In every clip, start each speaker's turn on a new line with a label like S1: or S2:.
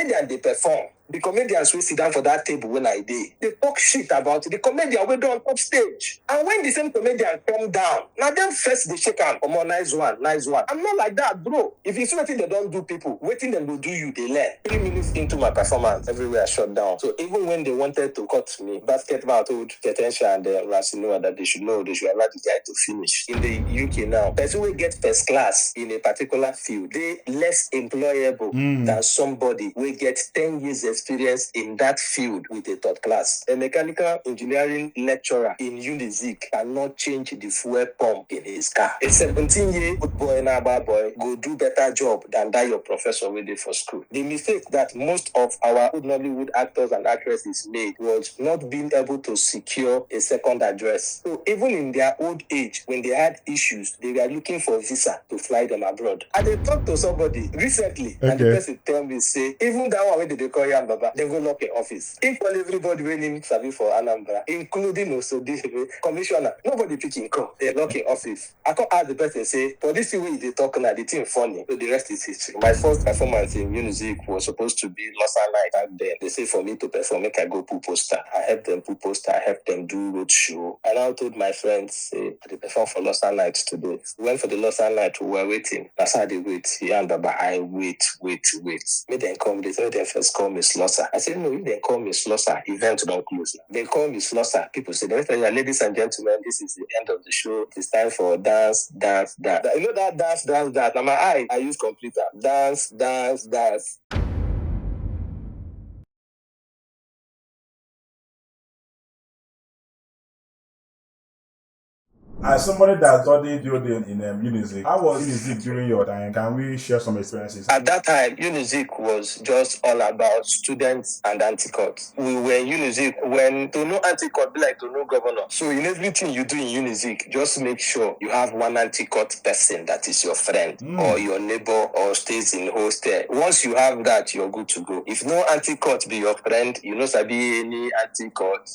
S1: comedian they perform. The comedians will sit down for that table when I did. They talk shit about the comedian we do on top stage. And when the same comedian come down, now them first they shake hand. Come on, nice one, nice one. I'm not like that, bro. If you see what they don't do people, waiting them will do you, they learn. 3 minutes into my performance, everywhere shut down. So even when they wanted to cut me, basketball told Ketensha and Rasinua that they should allow the guy to finish. In the UK now, person will get first class in a particular field, they less employable than somebody will get 10 years experience in that field with a third class. A mechanical engineering lecturer in Unizik cannot change the fuel pump in his car. A 17-year-old boy and a boy go do better job than that your professor will do for school. The mistake that most of our Nollywood actors and actresses made was not being able to secure a second address. So even in their old age, when they had issues, they were looking for visa to fly them abroad. And they talked to somebody recently, and the person tell me, say, even that one when they call Yam Baba, they go lock an office. He call everybody when him serving for Anambra, including also this commissioner. Nobody picking call. They lock an office. I can't ask the person, say, for this way they talk now, the thing funny. So the rest is history. My first performance in Music was supposed to be Los Angeles back then. They say for me to perform, make I go put poster. I helped them put poster, I helped them do road show. And I told my friends, say, I perform for Los Angeles today. We went for the Los Angeles, we were waiting. That's how they wait. He and Baba, I wait. May then come, they say they first call me Slosser. I said, no, if they call me Slosser, event don't close now. They call me Slosser. People say, ladies and gentlemen, this is the end of the show. It's time for dance. You know that dance. Now my eye, I use computer. Dance.
S2: As somebody that studied Jordan in Unizik, how was Unizik during your time? Can we share some experiences?
S1: At that time, Unizik was just all about students and anti-cut. We were in Unizik when to know anti-cut be like to know governor. So in everything you do in Unizik, just make sure you have one anti-cut person that is your friend or your neighbor or stays in hostel. Once you have that, you're good to go. If no anti-cut be your friend, you know sabi any anti-cut,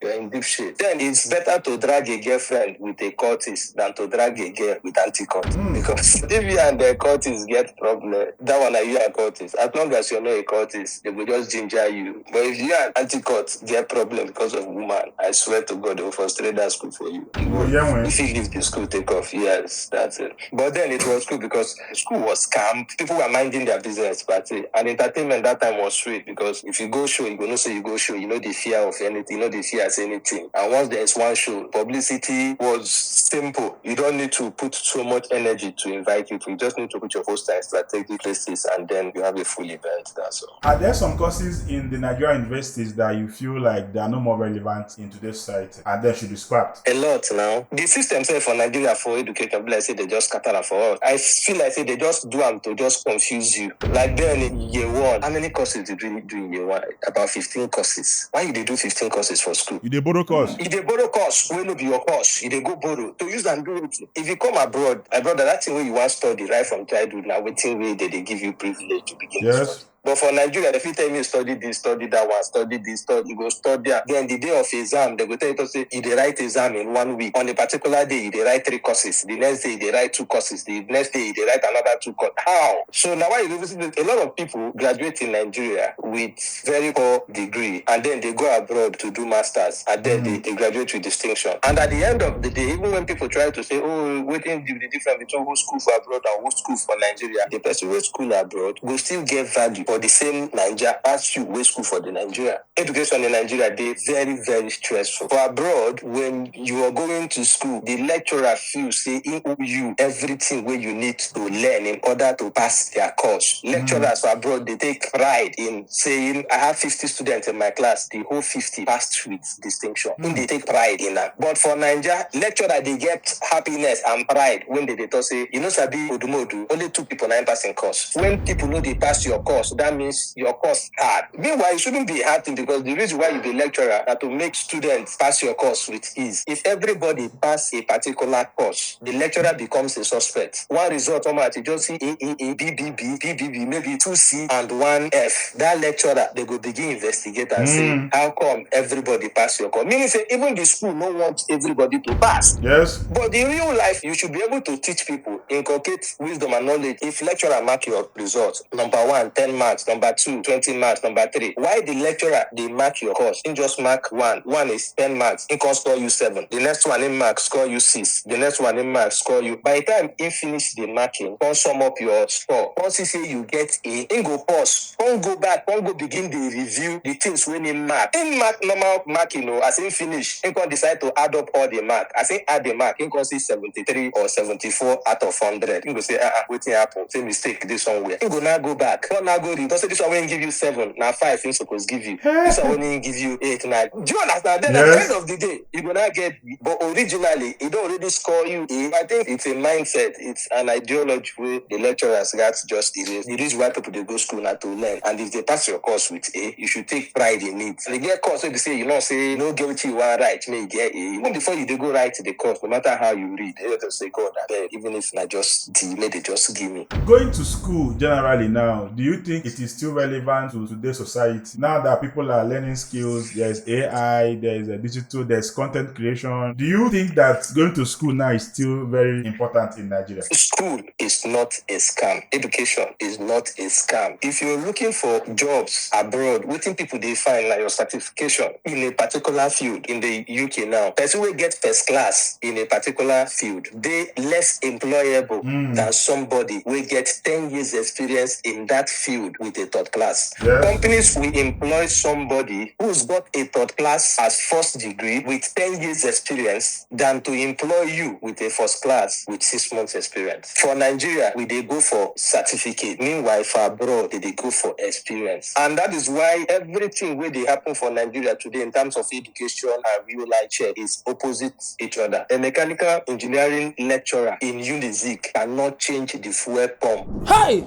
S1: you're in deep shit. Then it's better to drag a girlfriend with a cultist than to drag a girl with anti-cut. Because if you and the cultist get problem, that one are you a cultist. As long as you're not a cultist, they will just ginger you. But if you and anti-cut get problem because of woman, I swear to God, they will frustrate that school for you. If you leave the school, take off. Yes, that's it. But then it was cool because school was camp. People were minding their business, but and entertainment that time was sweet because if you go show, you go know say you go show, you know the fear of anything, you know the fear as anything. And once there's one show, publicity was simple. You don't need to put so much energy to invite you. You just need to put your poster in strategic places and then you have a full event. That's all.
S2: Are there some courses in the Nigerian universities that you feel like they are no more relevant in today's society and they should be scrapped?
S1: A lot now. The system say for Nigeria for education, like say they just scatter them for us. I feel like say they just do them to just confuse you. Like then in year one, how many courses did we do in year one? About 15 courses. Why you they do 15 courses for school?
S2: You they borrow course.
S1: If they borrow course, when will be your course? If they go borrow to use and do it. If you come abroad, my brother, that thing where you want to study right from childhood, now waiting way they give you privilege to begin to study. But for Nigeria, if you tell me study this, study that one, study this, you go study that. Then the day of exam, they go tell you to say, if they write exam in 1 week, on a particular day, they write 3 courses. The next day, they write 2 courses. The next day, they write another 2 courses. How? So now, why a lot of people graduate in Nigeria with very poor degree, and then they go abroad to do masters, and then they graduate with distinction. And at the end of the day, even when people try to say, oh, waiting the difference between who school for abroad and who school for Nigeria, the person who school abroad will still get value for the same Nigeria as you wait school for the Nigeria. Education in Nigeria, they very, very stressful. For abroad, when you are going to school, the lecturer feels say he owe you everything where you need to learn in order to pass their course. Lecturers for abroad, they take pride in saying, I have 50 students in my class, the whole 50 passed with distinction. They take pride in that. But for Nigeria, lecturer, they get happiness and pride when they talk say, you know, Sabi Odumodu, only 2 people 9 passing course. When people know they pass your course, that means your course hard. Meanwhile, it shouldn't be a hard thing because the reason why you be a lecturer are to make students pass your course with ease. If everybody pass a particular course, the lecturer becomes a suspect. One result, you just see A, BBB, maybe 2C and 1F. That lecturer, they go begin investigate and say, how come everybody pass your course? Meaning say, even the school don't want everybody to pass.
S2: Yes.
S1: But in real life, you should be able to teach people, inculcate wisdom and knowledge. If lecturer mark your results, number 1, 10 marks, marks, number 2, 20 marks, number 3. Why the lecturer, they mark your course? He just mark 1. 1 is 10 marks. He can score you 7. The next one in marks, score you 6. The next one in marks, score you. By the time he finish the marking, come sum up your score. Once he say you get A, he go pause. Come go back, come go begin the review the things when he mark. In mark normal marking, as he finish, he can decide to add up all the mark. As he add the mark, he can see 73 or 74 out of 100. He go say, wetin happen? Say mistake this one way. He go now go back. Come now go read. Don't say this one when give you 7. Now 5 he supposed give you. This one when he give you 8, 9. Do you understand? Then at the end of the day, you go now get B. But originally, he don't already score you A. I think it's a mindset. It's an ideology where the lecturers got just erase. The reason why people they go school now to learn. And if they pass your course with A, you should take pride in it. And they get course where they say, say no guilty, you are right, may get A. Even before you they go write the course, no matter how you read, they just say, God, I beg, even if not just D, may they just give me.
S2: Going to school generally now, do you think it is still relevant to today's society? Now that people are learning skills, there's AI, there's a digital, there's content creation. Do you think that going to school now is still very important in Nigeria?
S1: School is not a scam. Education is not a scam. If you're looking for jobs abroad, waiting people they find like your certification in a particular field in the UK now, person will get first class in a particular field. They less employable than somebody will get 10 years experience in that field with a third class.
S2: Yes.
S1: Companies will employ somebody who's got a third class as first degree with 10 years experience than to employ you with a first class with 6 months experience. For Nigeria, they go for certificate. Meanwhile, for abroad, they go for experience. And that is why everything where they happen for Nigeria today in terms of education and real life share is opposite each other. A mechanical engineering lecturer in Unizik cannot change the fuel pump.
S3: Hi!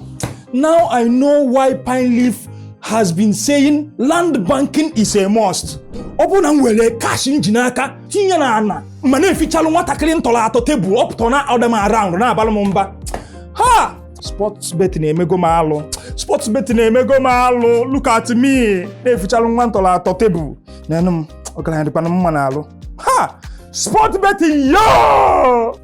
S3: Now I know why Pine Leaf has been saying land banking is a must. Obuna nwere cash njinaka tinye na ana mana efichalu nwatakịrị ntọla atọ tebụl ọpụtọ na all them around na abalụ mba. Ha! Sports betting emego m alụ. Sports betting emego m alụ. Look at me. Efichalu nwa ntọla atọ tebụl. Nenu m ọgaranya dịkwana mma na alụ. Ha! Sports betting yo!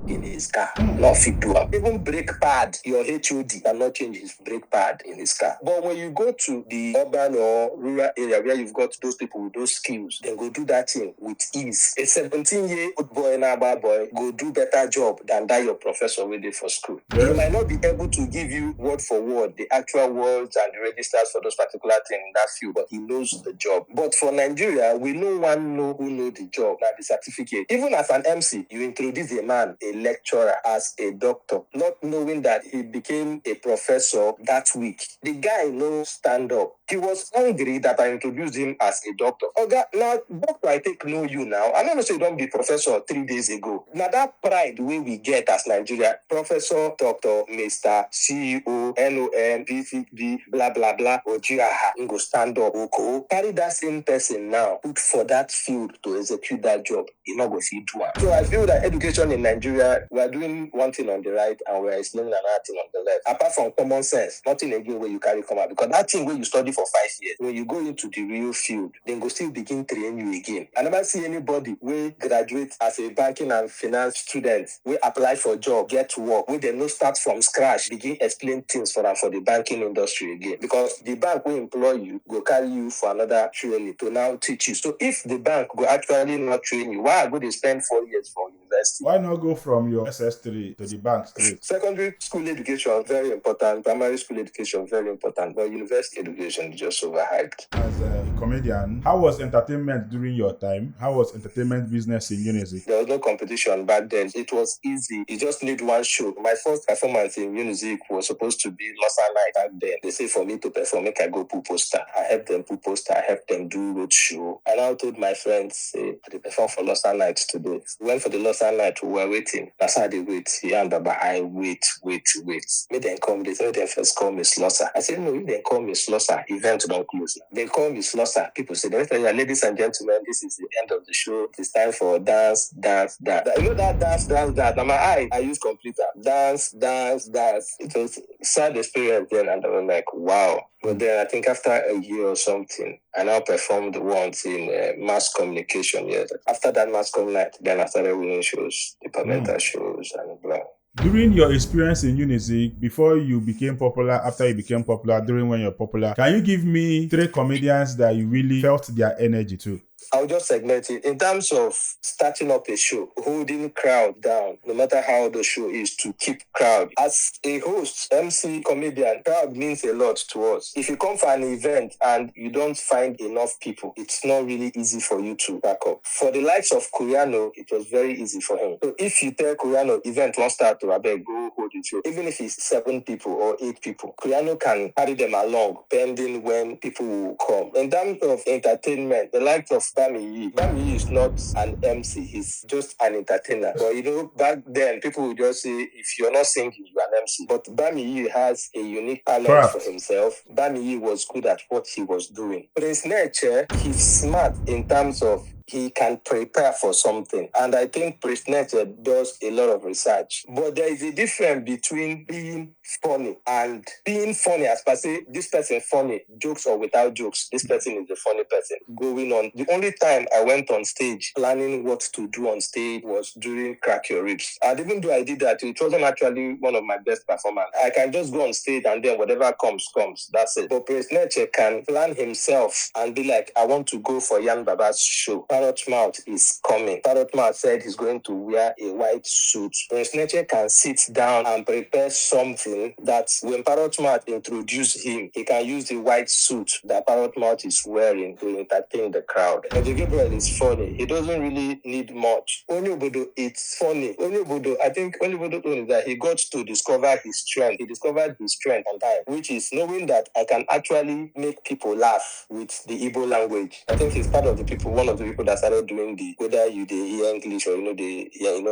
S1: In his car, not fit to have. Even brake pad, your HOD cannot change his brake pad in his car. But when you go to the urban or rural area where you've got those people with those skills, then go do that thing with ease. A 17-year-old boy and a bad boy go do better job than that your professor waiting for school. He might not be able to give you word for word the actual words and the registers for those particular things in that field, but he knows the job. But for Nigeria, we no one know who know the job, not the certificate. Even as an MC, you introduce a man, a lecturer as a doctor, not knowing that he became a professor that week. The guy no stand up. He was angry that I introduced him as a doctor. Okay, now, doctor, I take know you now. I don't know say you don't be professor 3 days ago. Now that pride way we get as Nigeria, professor, doctor, Mr. CEO, NOM, PCB, blah, blah, blah, or Jiraha, you go stand up, okay. Carry that same person now, put for that field to execute that job. You not go see do it. So I feel that education in Nigeria, we're doing one thing on the right and we're explaining another thing on the left. Apart from common sense, nothing again where you carry come out. Because that thing where you study for 5 years, when you go into the real field, then go still begin training you again. I never see anybody where graduate as a banking and finance student, we apply for job, get work, where they no start from scratch, begin explain things for them for the banking industry again. Because the bank will employ you, go carry you for another training to now teach you. So if the bank go actually not train you, why go they spend 4 years for university?
S2: Why not go from your SS3 to the bank straight?
S1: Secondary school education, very important. Primary school education, very important. But university education is just overhyped.
S2: As a comedian, how was entertainment during your time? How was entertainment business in Unizik?
S1: There was no competition back then. It was easy. You just need one show. My first performance in Unizik was supposed to be Losa Night back then. They say for me to perform, make I go pull poster. I helped them pull poster. I helped them do road show. And I told my friends, say, I perform for Losa Night today. We went for the Losa Night. We were waiting. That's how they wait. Yeah, and Baba, I wait. May then come. They say they first call me Slosser. I said, no, if they call me Slosser, event don't close. They call me Slosser. People say, ladies and gentlemen, this is the end of the show. It's time for dance. You know that dance. Now my I use computer. Dance. It was sad experience then, and I was like, wow. But then I think after a year or something, I now performed once in mass communication. Yeah. After that mass comm night, then I started winning shows, departmental shows, and blah.
S2: During your experience in Unizik, before you became popular, after you became popular, during when you're popular, can you give me 3 comedians that you really felt their energy too?
S1: I'll just segment it. In terms of starting up a show, holding crowd down, no matter how the show is, to keep crowd. As a host, MC, comedian, crowd means a lot to us. If you come for an event and you don't find enough people, it's not really easy for you to back up. For the likes of Kuriano, it was very easy for him. So if you tell Kuriano, event won't start to Abeg, go hold the show, even if it's 7 people or 8 people, Kuriano can carry them along, pending when people will come. In terms of entertainment, the likes of Bami Yi is not an MC, he's just an entertainer. But you know, back then, people would just say, if you're not singing, you're an MC. But Bami Yi has a unique talent for himself. Bami Yi was good at what he was doing. Prince Nature, he's smart in terms of he can prepare for something. And I think Prince Nature does a lot of research. But there is a difference between being funny and being funny as per se, this person funny, jokes or without jokes, this person is the funny person going on. The only time I went on stage planning what to do on stage was during Crack Your Ribs. And even though I did that, it wasn't actually one of my best performances. I can just go on stage and then whatever comes, that's it. But Prince Nature can plan himself and be like, I want to go for Yan Baba's show. Parrot Mouth is coming. Parrot Mouth said he's going to wear a white suit. Prince Nature can sit down and prepare something that when Parrot Mouth introduce him, he can use the white suit that Parrot Mouth is wearing to entertain the crowd. And the Gabriel is funny. He doesn't really need much. Onyobodo, it's funny. Onyobodo, I think Onyobodo told me that he got to discover his strength. He discovered his strength on time, which is knowing that I can actually make people laugh with the Igbo language. I think he's part of the people, one of the people that started doing the, whether you hear English or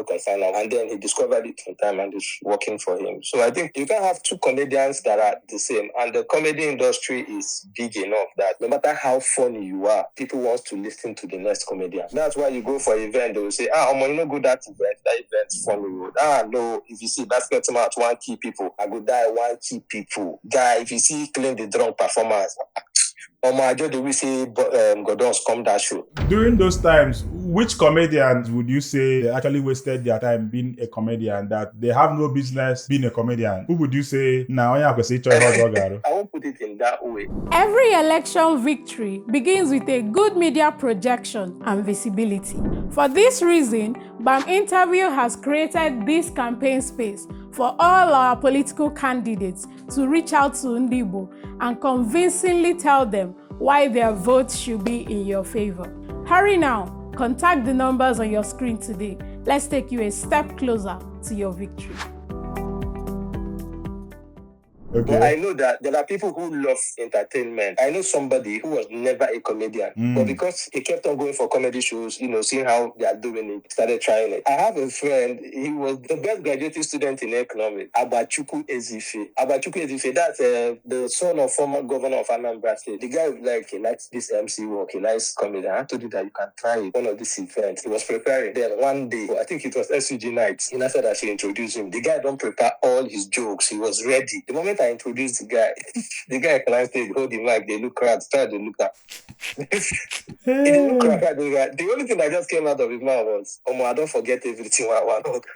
S1: concern, and then he discovered it in time and it's working for him. So I think you can have 2 comedians that are the same, and the comedy industry is big enough that no matter how funny you are, people want to listen to the next comedian. That's why you go for an event, they will say, I'm not go that event's funny. No, if you see basketball at 1 key people, I go die 1 key people. Guy, if you see clean the drunk performance, I just we say Godon's come that show.
S2: During those times, which comedians would you say they actually wasted their time being a comedian, that they have no business being a comedian? Who would you say now? I
S1: won't put it in that way.
S4: Every election victory begins with a good media projection and visibility. For this reason, BAM Interview has created this campaign space for all our political candidates to reach out to Ndibo and convincingly tell them why their votes should be in your favor. Hurry now, contact the numbers on your screen today. Let's take you a step closer to your victory.
S2: Okay.
S1: But I know that there are people who love entertainment. I know somebody who was never a comedian, but because he kept on going for comedy shows, seeing how they are doing it, started trying it. I have a friend, he was the best graduating student in economics, Abachuku Ezife. Abachuku Ezife, that's the son of former governor of Anambra State. The guy, he likes this MC work, he likes comedy. I told you that you can try it. One of these events, he was preparing. Then one day, I think it was SUG night, he said that she introduced him. The guy don't prepare all his jokes. He was ready. The moment I introduced the guy can stage, hold the mic, they look crowd, start to look at. They look crowd, the only thing that just came out of his mouth was, I don't forget everything I want.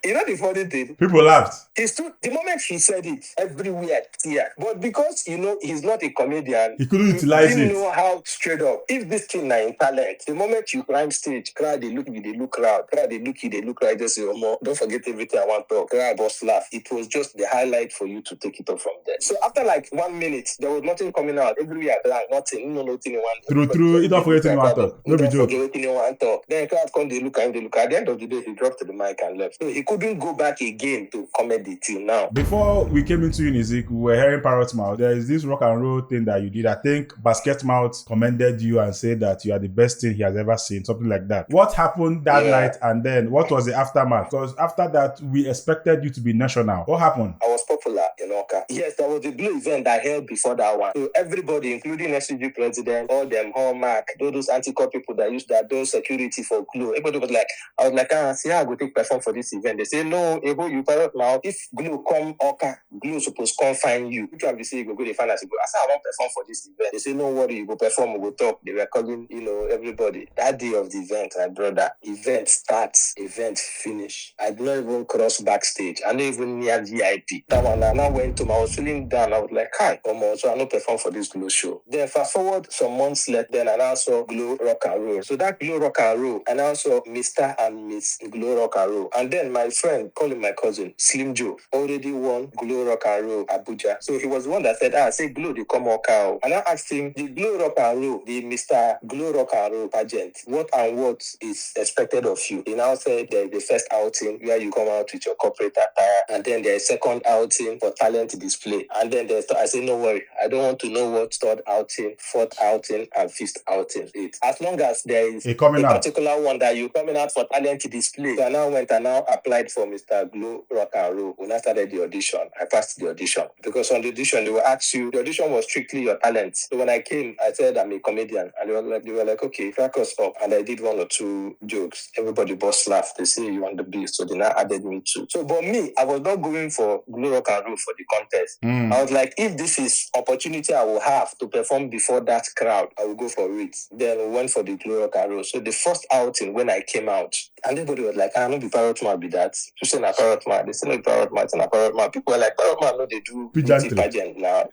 S1: And the funny thing?
S2: People laughed.
S1: The moment he said it, everywhere tear. But because, he's not a comedian,
S2: he couldn't utilize it.
S1: He didn't know how straight up. If this thing is in talent, the moment you climb stage, crowd, they look you, they look crowd. Crowd, they look you, they look right. They say, don't forget everything I want to talk. Crowd, boss laugh. It was just the highlight for you to take it up from there. So after 1 minute, there was nothing coming out. Everywhere blank, nothing. Nothing you want.
S2: True. You don't forget anything you want to talk. No be joke.
S1: Everything you want to talk. Then crowd come, they look at him, they look. At the end of the day, he dropped the mic and left. So he couldn't go back again to comedy till now.
S2: Before we came into Unizik, we were hearing Parrot Mouth. There is this rock and roll thing that you did. I think Basket Mouth commended you and said that you are the best thing he has ever seen, something like that. What happened that night, and then what was the aftermath? Because after that, we expected you to be national. What happened?
S1: I was popular. in Oka. Yes, there was a Glo event that held before that one. So everybody, including SCG president, all them Hallmark, those anti-core people that use that those security for Glo, everybody was like, I was like, see how I go take perform for this event. They say, no, Ebo, you Parrot now. If Glo come Oka, Glo supposed come find you. Which one be say you go to find us? I say, I won't perform for this event. They say, no worry, you go perform, we go talk. They were calling, everybody. That day of the event, my brother, event starts, event finish. I did not even cross backstage. I not even near VIP. That one, I now went to I was feeling down. I was like, hi, so I no perform for this Glo show. Then fast forward some months later, then I now saw Glo Rock and Roll. So that Glo Rock and Roll, and I also Mr. and Miss Glo Rock and Roll. And then my friend, calling my cousin, Slim Joe, already won Glo Rock and Roll Abuja. So he was the one that said, say Glo, they come Oka. And I asked him, the Glo Rock and Roll, the Mr. Glo Rock and Roll pageant, what and what is expected of you? He now said there's the first outing where you come out with your corporate attire, and then there's second outing for talent display. And then I say, no worry, I don't want to know what third outing, fourth outing, and fifth outing is. As long as there is a particular one that you're coming out for talent display. So I now went and now applied for Mr. Glo Rock and Roll. When I started the audition, I passed the audition. Because on the audition, they will ask you, the audition was strictly your talent. So when I came, I said I'm a comedian. And they were like, okay, crack us up. And I did one or two jokes. Everybody bust laughed. They say you on the beat. So they now added me too. So but me, I was not going for Glo Rock and Roll for the contest. I was like, if this is opportunity I will have to perform before that crowd, I will go for it. Then we went for the Glo Rock and Roll. So the first outing when I came out, and everybody was like, I know the Parrot man be that. You say na Parrot man. They say no Parrot man, it's not Parrot man. People were like, Parrot man, no, they do beauty pageant now.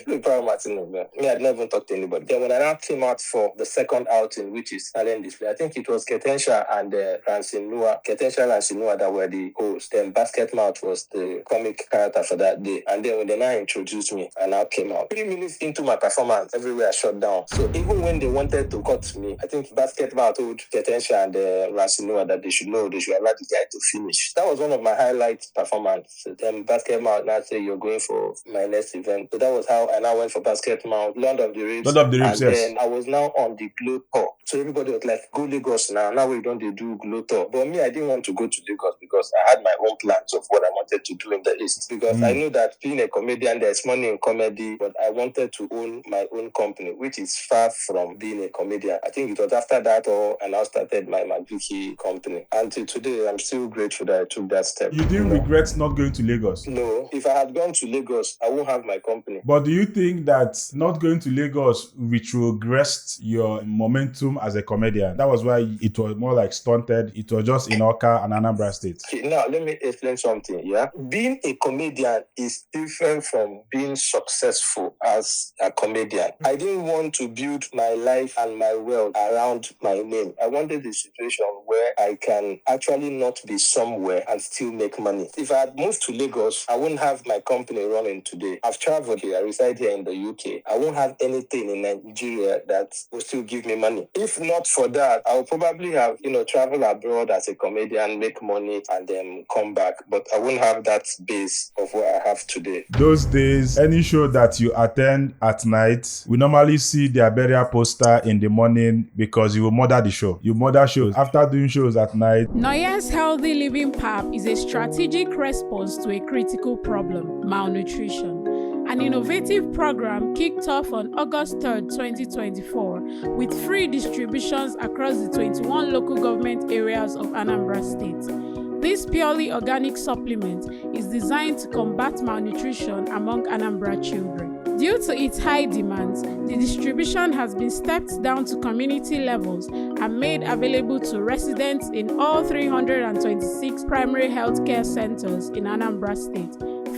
S1: No Parrot man, no, man. Me, I'd never talked to anybody. Then when I now came out for the second outing, which is talent display, I think it was Ketensha and Ransinua. Ketensha and Ransinua that were the hosts. Then Basket Mouth was the comic character for that day. And then when they now introduced me, I now came out. 3 minutes into my performance, everywhere shut down. So even when they wanted to cut me, I think Basket Mouth told Ketensha and Ransinua that they should allow the guy to finish. That was one of my highlight performances. So then Basket Mouth now say you're going for my next event. So that was how I now went for Basket Mouth, Lord of the Ribs. And yes. Then I was now on the Glo tour. So everybody was like, go Lagos now. Now we don't do Glo tour. But me, I didn't want to go to Lagos because I had my own plans of what I wanted to do in the East. Because I knew that being a comedian, there's money in comedy, but I wanted to own my own company, which is far from being a comedian. I think it was after that I now started my Magiki company. Until today, I'm still grateful that I took that step.
S2: You didn't regret not going to Lagos?
S1: No. If I had gone to Lagos, I won't have my company.
S2: But do you think that not going to Lagos retrogressed your momentum as a comedian? That was why it was more like stunted. It was just in Oka and Anambra State.
S1: Okay, now, let me explain something, yeah? Being a comedian is different from being successful as a comedian. I didn't want to build my life and my wealth around my name. I wanted a situation where I can actually not be somewhere and still make money. If I had moved to Lagos, I wouldn't have my company running today. I've traveled here. I reside here in the UK. I won't have anything in Nigeria that will still give me money. If not for that, I would probably have, travel abroad as a comedian, make money, and then come back. But I wouldn't have that base of what I have today.
S2: Those days, any show that you attend at night, we normally see their burial poster in the morning because you will murder the show. You murder shows. After doing shows at night.
S4: Noyes Healthy Living PAP is a strategic response to a critical problem, malnutrition. An innovative program kicked off on August 3rd, 2024, with free distributions across the 21 local government areas of Anambra State. This purely organic supplement is designed to combat malnutrition among Anambra children. Due to its high demands, the distribution has been stepped down to community levels and made available to residents in all 326 primary health care centers in Anambra State,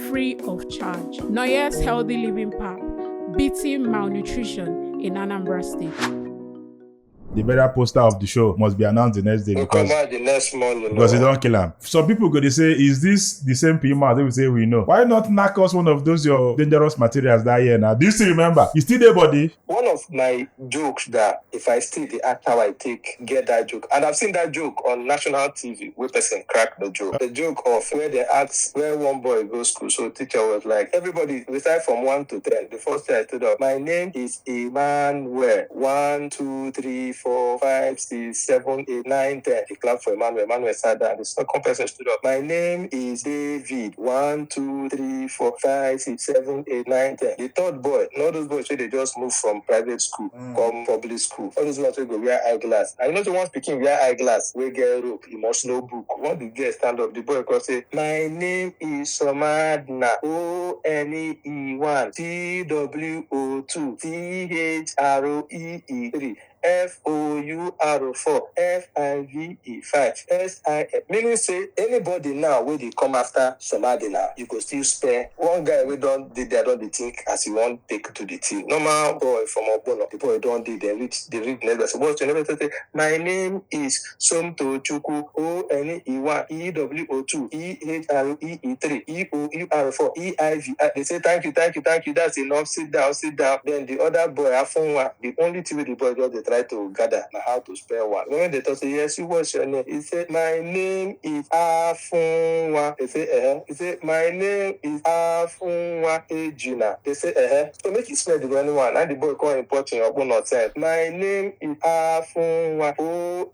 S4: free of charge. Noyes Healthy Living PAP, beating malnutrition in Anambra State.
S2: The burial poster of the show must be announced the next day because
S1: the next morning,
S2: because they don't kill him. Some people go to say, is this the same Pima? They will say, we know. Why not knock us one of those your dangerous materials that year now? Do you still remember? You still there, buddy?
S1: One of my jokes that if I see the act how I get that joke, and I've seen that joke on national TV where person crack the joke. The joke of where they asked where one boy goes to school. So teacher was like, everybody recite from 1 to 10. The first day I stood up, my name is Emmanuel. 1, 2, 3, 4, 5, 6, 7, 8, 9, 10. He clapped for Emmanuel. Emmanuel sat down. The second person stood up. My name is David. 1, 2, 3, 4, 5, 6, 7, 8, 9, 10. The third boy, all those boys say they just moved from private school, come public school. All those ones say go wear eyeglass. And you know the one speaking wear eyeglass, we get rope, emotional book. When the girl stand up, the boy can say, my name is Somadna. ONE1 TWO2 THROEE3 FOUR4 FIVE5 SIF. Meaning say anybody now where they come after somebody now, you could still spare one guy we don't did they don't think as he want take to the team. Normal boy from Obono, the boy don't did they read never. So what's your name? My name is Somto Chuku ONE1 EWO2 EHREE3 EOUR4 EIV. They say thank you. That's enough. Sit down. Then the other boy, Afonwa, the only thing with the boy just they try to gather how to spell one. When they talk, say yes, what's your name? He said, my name is Afonwa. They say, He said, my name is Afonwa Ejina. They say, So make it spell the only one. And the boy call important or not said, my name is Afonwa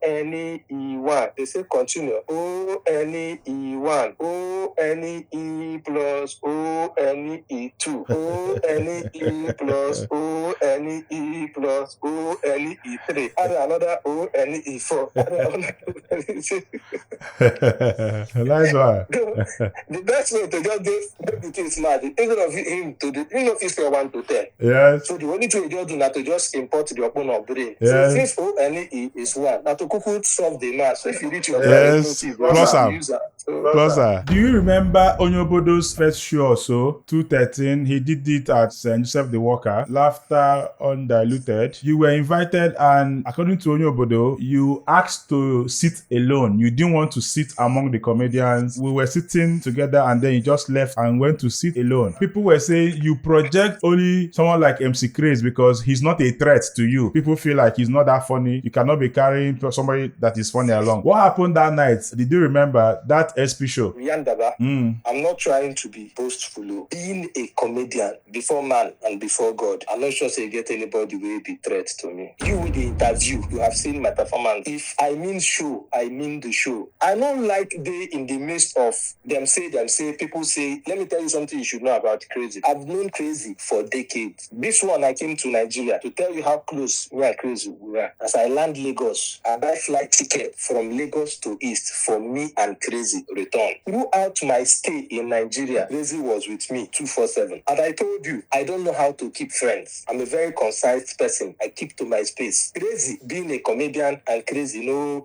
S1: ONE1. They say continue. ONE1 ONE plus ONE2 ONE plus ONE plus ONE3. Add another ONE4.
S2: Nice one.
S1: The best way to just make the thing smart, instead of him to the his spell 1 to 10.
S2: Yes.
S1: So the only thing you just do now to just import the opponent brain.
S2: Yes.
S1: So since ONE is 1, now to quickly solve the math. So if you reach your
S2: Yes. Plus am.
S1: Closer.
S2: Do you remember Onyobodo's first show also? 213. He did it at St. Joseph the Walker. Laughter Undiluted. You were invited, and according to Onyobodo, you asked to sit alone. You didn't want to sit among the comedians. We were sitting together, and then you just left and went to sit alone. People were saying you project only someone like MC Craze because he's not a threat to you. People feel like he's not that funny. You cannot be carrying somebody that is funny along. What happened that night? Did you remember that SP show?
S1: Yandaba, I'm not trying to be boastful. Being a comedian before man and before God, I'm not sure say you get anybody will be threat to me. You with the interview, you have seen my performance. If I mean show, I mean the show. I don't like they in the midst of them say, people say, let me tell you something you should know about Crazy. I've known Crazy for decades. This one, I came to Nigeria to tell you how close we are Crazy we were. As I land Lagos, I buy flight ticket from Lagos to East for me and Crazy return. Throughout my stay in Nigeria, Crazy was with me 247. And I told you, I don't know how to keep friends. I'm a very concise person. I keep to my space. Crazy being a comedian and Crazy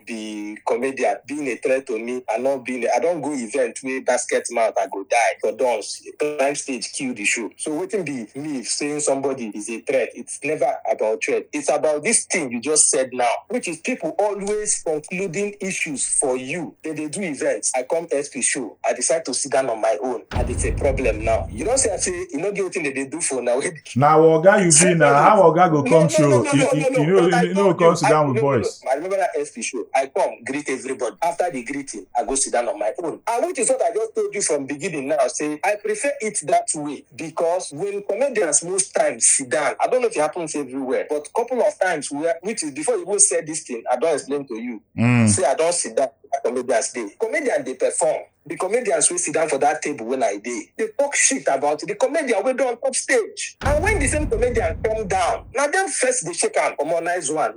S1: be comedian, being a threat to me and not being I don't go event where basket mouth I go die for dance. Climb stage, kill the show. So wouldn't be me saying somebody is a threat. It's never about threat. It's about this thing you just said now, which is people always concluding issues for you. Then they do events. I come SP show. I decide to sit down on my own. And it's a problem now. You don't say, you know, the thing that they do for now.
S2: Now, Oga, you be now. How Oga go come show? You know, come sit down with boys.
S1: I remember that SP show. I come, greet everybody. After the greeting, I go sit down on my own. And which is what I just told you from beginning now. Say, I prefer it that way because when comedians most times sit down, I don't know if it happens everywhere, but a couple of times which is before you go say this thing, I don't explain to you. Say I don't sit down. Comedians they perform. The comedians will sit down for that table when I did. They talk shit about it. The comedian will do on top stage. And when the same comedian come down, now them first they shake hand. Come on, nice one.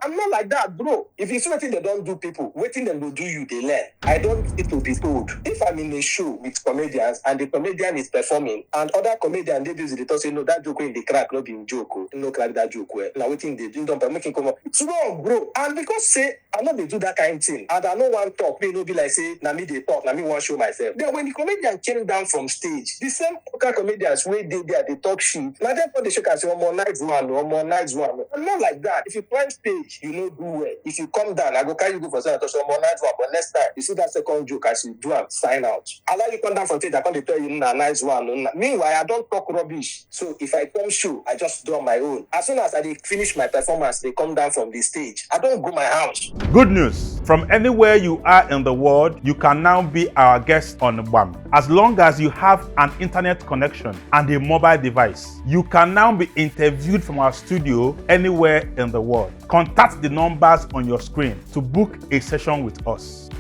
S1: I'm not like that, bro. If you see what they don't do people, waiting them to do you, they learn. I don't need to be told. If I'm in a show with comedians and the comedian is performing and other comedian they do they talk say no that joke in the crack not being joke. No crack that joke where. Now waiting they do don't make him come up. It's wrong, bro. And because say I know they do that kind of thing and I know one talk, they no be like say na me they talk, na me want show myself. Then when the comedian came down from stage, the same comedians where they there they talk shit. Now therefore they shake and say one more nice one. I'm not like that. If you climb stage, you know do well. If you come down, I go carry you go for something one more nice one. But next time you see that second joke as you do and sign out. I like you come down from stage, I come tell you na nice one. Meanwhile, I don't talk rubbish. So if I come show, I just do on my own. As soon as I finish my performance, they come down from the stage. I don't go my house.
S2: Good news. From anywhere you are in the world, you can now be our guest on BAM. As long as you have an internet connection and a mobile device, you can now be interviewed from our studio anywhere in the world. Contact the numbers on your screen to book a session with us.